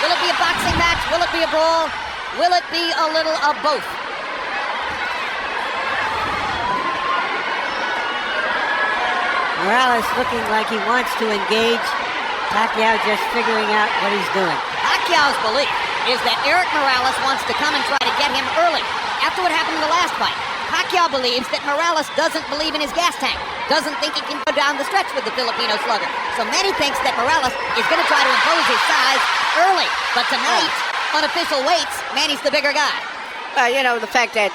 Will it be a boxing match? Will it be a brawl? Will it be a little of both? Morales looking like he wants to engage. Pacquiao just figuring out what he's doing. Pacquiao's belief is that Eric Morales wants to come and try to get him early. After what happened in the last fight, Pacquiao believes that Morales doesn't believe in his gas tank, doesn't think he can go down the stretch with the Filipino slugger. So Manny thinks that Morales is going to try to impose his size early. But tonight, unofficial weights, Manny's the bigger guy. The fact that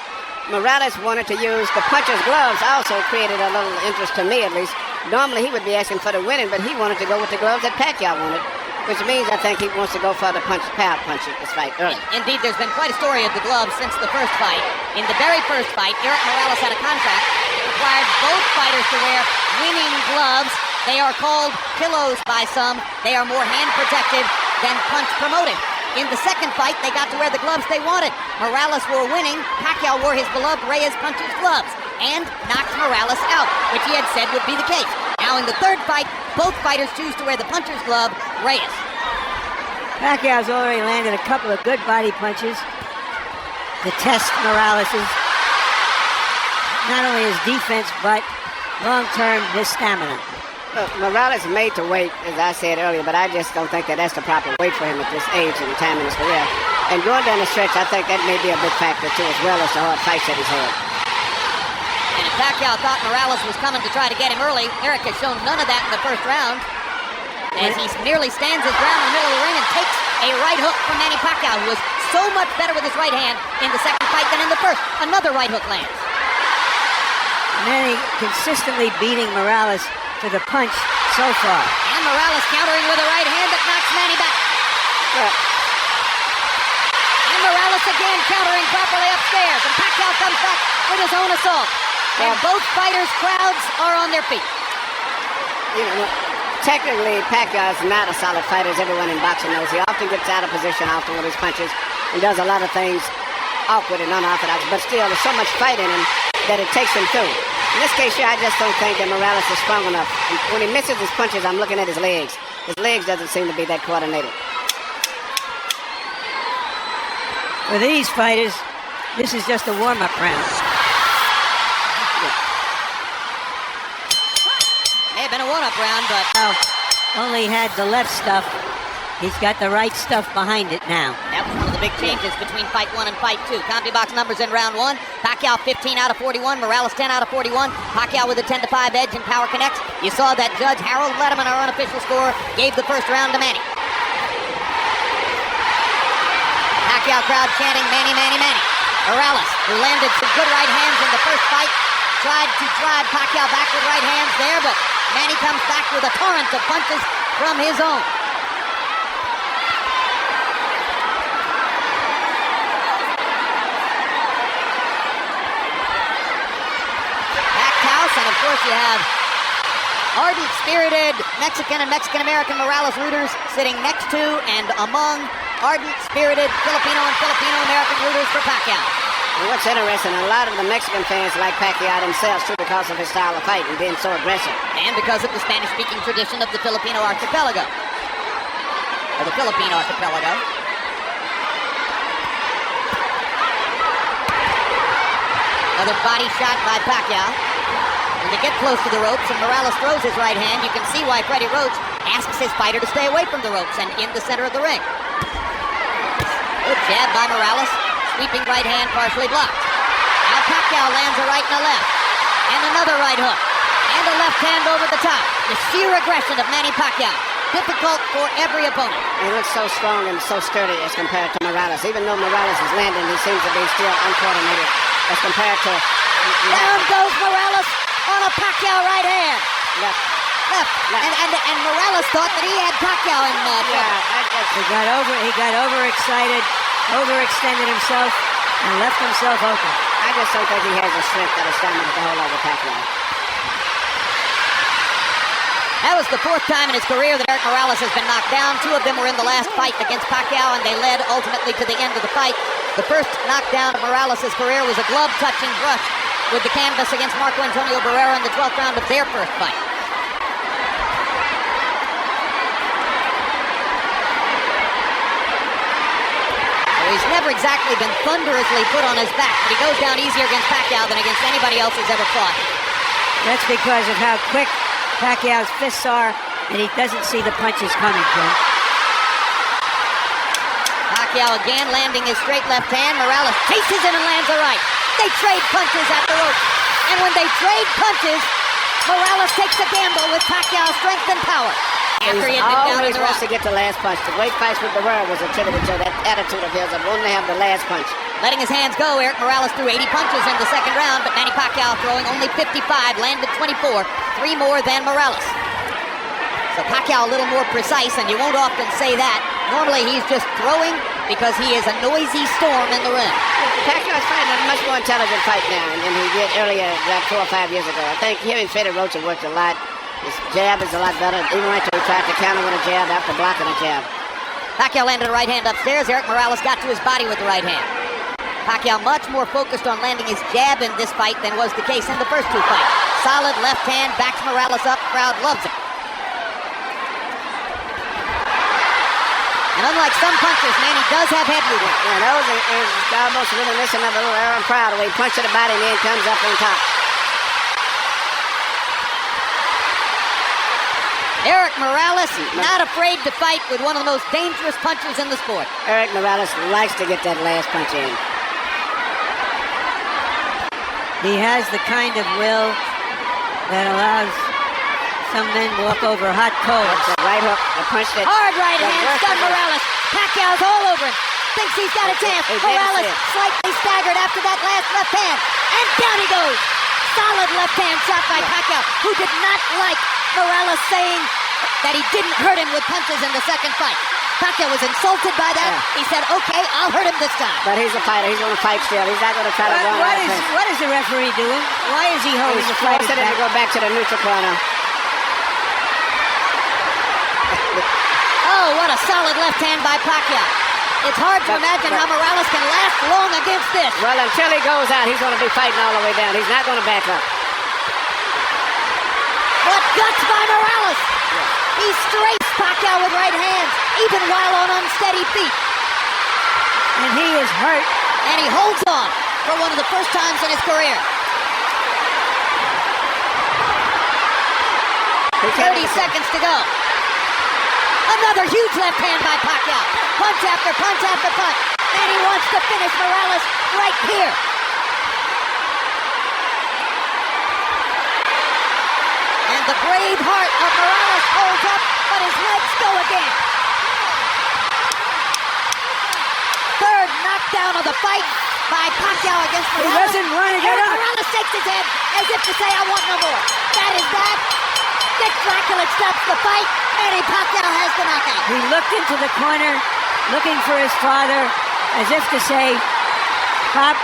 Morales wanted to use the puncher's gloves also created a little interest to me, at least. Normally he would be asking for the winning, but he wanted to go with the gloves that Pacquiao wanted, which means I think he wants to go for the power punch this fight early. Indeed, there's been quite a story of the gloves since the first fight. In the very first fight, Eric Morales had a contract that required both fighters to wear winning gloves. They are called pillows by some. They are more hand protective than punch promoting. In the second fight, they got to wear the gloves they wanted. Morales wore winning. Pacquiao wore his beloved Reyes puncher's gloves and knocked Morales out, which he had said would be the case. Now in the third fight, both fighters choose to wear the puncher's glove, Reyes. Pacquiao's already landed a couple of good body punches to test Morales's, not only his defense, but long-term his stamina. Look, Morales is made to wait, as I said earlier, but I just don't think that that's the proper weight for him at this age and time in his career. And going down the stretch, I think that may be a big factor too, as well as the hard fights that he's had. And if Pacquiao thought Morales was coming to try to get him early, Eric has shown none of that in the first round, as he merely stands his ground in the middle of the ring and takes a right hook from Manny Pacquiao, who was so much better with his right hand in the second fight than in the first. Another right hook lands. Manny consistently beating Morales to the punch so far. And Morales countering with a right hand that knocks Manny back. And Morales again countering properly upstairs. And Pacquiao comes back with his own assault. And both fighters' crowds are on their feet. Technically, Pacquiao is not a solid fighter, as everyone in boxing knows. He often gets out of position often with his punches and does a lot of things awkward and unorthodox. But still, there's so much fight in him that it takes him through. In this case here, I just don't think that Morales is strong enough. When he misses his punches, I'm looking at his legs. His legs doesn't seem to be that coordinated. For these fighters, this is just a warm-up round. May have been a one-up round, but only had the left stuff. He's got the right stuff behind it now. That was one of the big changes between fight 1 and fight 2. CompuBox numbers in round 1. Pacquiao 15 out of 41. Morales 10 out of 41. Pacquiao with a 10-5 edge in Power Connects. You saw that Judge Harold Letterman, our unofficial score, gave the first round to Manny. Pacquiao crowd chanting, Manny, Manny, Manny. Morales, who landed some good right hands in the first fight, tried to drive Pacquiao back with right hands there, but Manny comes back with a torrent of punches from his own. And of course you have ardent, spirited Mexican and Mexican-American Morales rooters sitting next to and among ardent, spirited Filipino and Filipino-American rooters for Pacquiao. And what's interesting, a lot of the Mexican fans like Pacquiao themselves too because of his style of fight and being so aggressive. And because of the Spanish-speaking tradition of the Filipino archipelago. Or the Philippine archipelago. Another body shot by Pacquiao. When they get close to the ropes and Morales throws his right hand, you can see why Freddie Roach asks his fighter to stay away from the ropes and in the center of the ring. Good jab by Morales. Sweeping right hand partially blocked. Now Pacquiao lands a right and a left. And another right hook. And a left hand over the top. The sheer aggression of Manny Pacquiao. Difficult for every opponent. He looks so strong and so sturdy as compared to Morales. Even though Morales is landing, he seems to be still uncoordinated as compared to... Down goes Morales on a Pacquiao right hand. Left. And Morales thought that he had Pacquiao in trouble. He got overexcited, overextended himself, and left himself open. I just don't think he has the strength or the stamina to hold over Pacquiao. That was the fourth time in his career that Eric Morales has been knocked down. 2 of them were in the last fight against Pacquiao, and they led ultimately to the end of the fight. The first knockdown of Morales' career was a glove-touching brush with the canvas against Marco Antonio Barrera in the 12th round of their first fight. He's never exactly been thunderously put on his back, but he goes down easier against Pacquiao than against anybody else who's ever fought. That's because of how quick Pacquiao's fists are, and he doesn't see the punches coming, Jim. Pacquiao again landing his straight left hand. Morales chases in and lands a right. They trade punches at the rope. And when they trade punches, Morales takes a gamble with Pacquiao's strength and power. After he He had been down in always the wants round. to get the last punch. The way he fights with the world was attributed to that attitude of his of wanting to have the last punch. Letting his hands go, Eric Morales threw 80 punches in the second round, but Manny Pacquiao throwing only 55, landed 24, 3 more than Morales. So Pacquiao a little more precise, and you won't often say that. Normally he's just throwing because he is a noisy storm in the ring. Pacquiao's fighting a much more intelligent fight now than he did earlier, like 4 or 5 years ago. I think him and Freddie Roach have worked a lot. His jab is a lot better. Even when he tried to counter with a jab after blocking a jab. Pacquiao landed a right hand upstairs. Eric Morales got to his body with the right hand. Pacquiao much more focused on landing his jab in this fight than was the case in the first 2 fights. Solid left hand, backs Morales up, crowd loves it. And unlike some punchers, Manny does have head movement. Yeah, those is almost reminiscent of a little Aaron Proud, where he punches the body and then comes up on top. Eric Morales, not afraid to fight with one of the most dangerous punchers in the sport. Eric Morales likes to get that last punch in. He has the kind of will that allows some men walk over hot coals. That's the right hook, the punch that... Hard right that hand, works stun the- Morales. Pacquiao's all over him. Thinks he's got a chance. He didn't Morales see it. slightly staggered after that last left hand. And down he goes. Solid left hand shot by Pacquiao, who did not like Morales saying that he didn't hurt him with punches in the second fight. Pacquiao was insulted by that. Yeah. He said, okay, I'll hurt him this time. But he's a fighter. He's going to fight still. He's not going to try to run out of pace. What is the referee doing? Why is he holding He's the fight forcing him to back? go back to the neutral corner. Oh, what a solid left hand by Pacquiao. It's hard to imagine how Morales can last long against this. Well, until he goes out, he's going to be fighting all the way down. He's not going to back up. What guts by Morales! He straights Pacquiao with right hands, even while on unsteady feet. And he is hurt. And he holds on for one of the first times in his career. 30 seconds to go. Another huge left hand by Pacquiao. Punch after punch after punch. And he wants to finish Morales right here. And the brave heart of Morales holds up, but his legs go again. Third knockdown of the fight by Pacquiao against He Morales. doesn't want to get Eric up. Morales shakes his head as if to say, I want no more. That is that. Dick Dracula stops the fight. Manny Pacquiao has the knockout. He looked into the corner, looking for his father, as if to say, Pop,